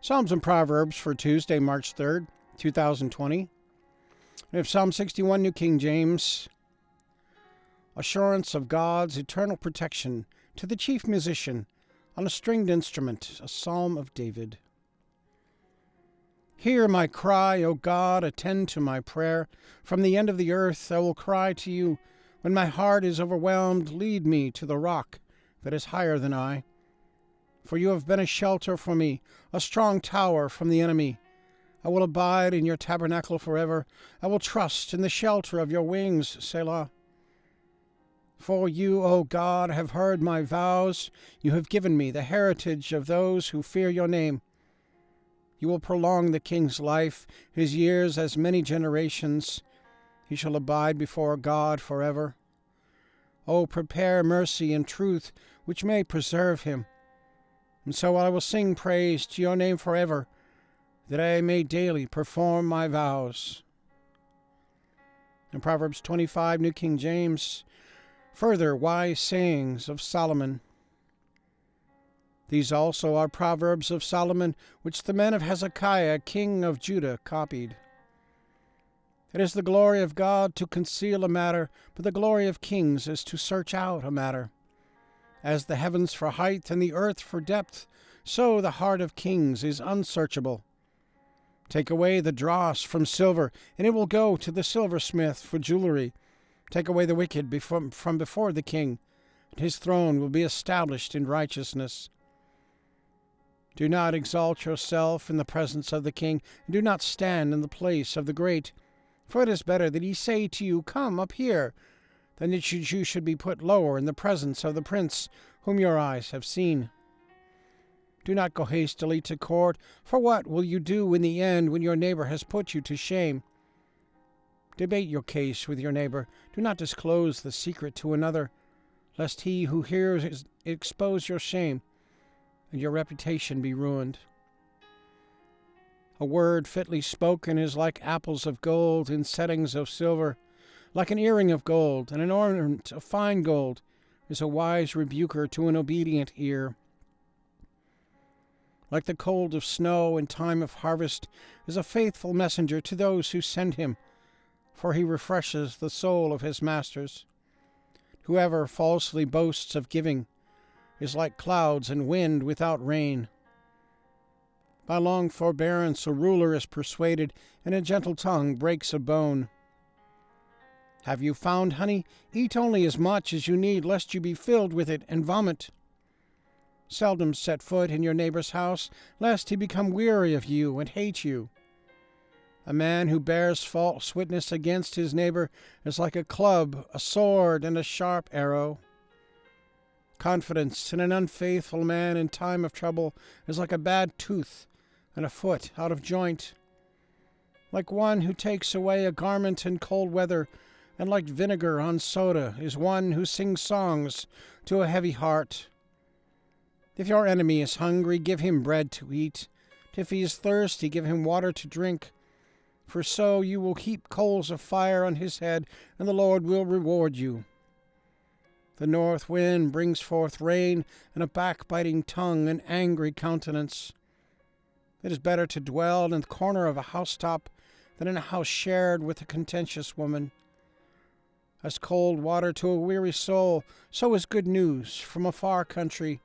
Psalms and Proverbs for Tuesday, March 3rd, 2020. We have Psalm 61, New King James. Assurance of God's eternal protection to the chief musician on a stringed instrument, a psalm of David. Hear my cry, O God, attend to my prayer. From the end of the earth I will cry to you. When my heart is overwhelmed, lead me to the rock that is higher than I. For you have been a shelter for me, a strong tower from the enemy. I will abide in your tabernacle forever. I will trust in the shelter of your wings, Selah. For you, O God, have heard my vows. You have given me the heritage of those who fear your name. You will prolong the king's life, his years as many generations. He shall abide before God forever. O prepare mercy and truth, which may preserve him. And so I will sing praise to your name forever, that I may daily perform my vows. In Proverbs 25, New King James, further wise sayings of Solomon. These also are Proverbs of Solomon, which the men of Hezekiah, king of Judah, copied. It is the glory of God to conceal a matter, but the glory of kings is to search out a matter. As the heavens for height and the earth for depth, so the heart of kings is unsearchable. Take away the dross from silver, and it will go to the silversmith for jewelry. Take away the wicked from before the king, and his throne will be established in righteousness. Do not exalt yourself in the presence of the king, and do not stand in the place of the great. For it is better that he say to you, Come up here, than that you should be put lower in the presence of the prince whom your eyes have seen. Do not go hastily to court, for what will you do in the end when your neighbor has put you to shame? Debate your case with your neighbor. Do not disclose the secret to another, lest he who hears expose your shame, and your reputation be ruined. A word fitly spoken is like apples of gold in settings of silver. Like an earring of gold and an ornament of fine gold is a wise rebuker to an obedient ear. Like the cold of snow in time of harvest is a faithful messenger to those who send him, for he refreshes the soul of his masters. Whoever falsely boasts of giving is like clouds and wind without rain. By long forbearance a ruler is persuaded, and a gentle tongue breaks a bone. Have you found honey? Eat only as much as you need, lest you be filled with it and vomit. Seldom set foot in your neighbor's house, lest he become weary of you and hate you. A man who bears false witness against his neighbor is like a club, a sword, and a sharp arrow. Confidence in an unfaithful man in time of trouble is like a bad tooth and a foot out of joint. Like one who takes away a garment in cold weather, and like vinegar on soda is one who sings songs to a heavy heart. If your enemy is hungry, give him bread to eat. If he is thirsty, give him water to drink. For so you will heap coals of fire on his head, and the Lord will reward you. The north wind brings forth rain, and a backbiting tongue, an angry countenance. It is better to dwell in the corner of a housetop than in a house shared with a contentious woman. As cold water to a weary soul, so is good news from a far country.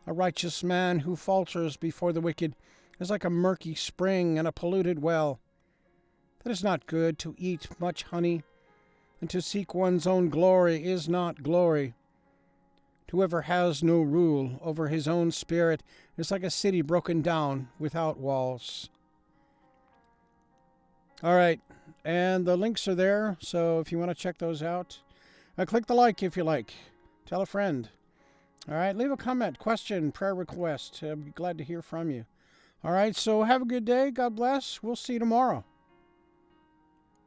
A righteous man who falters before the wicked is like a murky spring and a polluted well. It is not good to eat much honey, and to seek one's own glory is not glory. Whoever has no rule over his own spirit is like a city broken down without walls. All right, and the links are there, so if you want to check those out, click the like if you like. Tell a friend. All right, leave a comment, question, prayer request. I'd be glad to hear from you. All right, so have a good day. God bless. We'll see you tomorrow.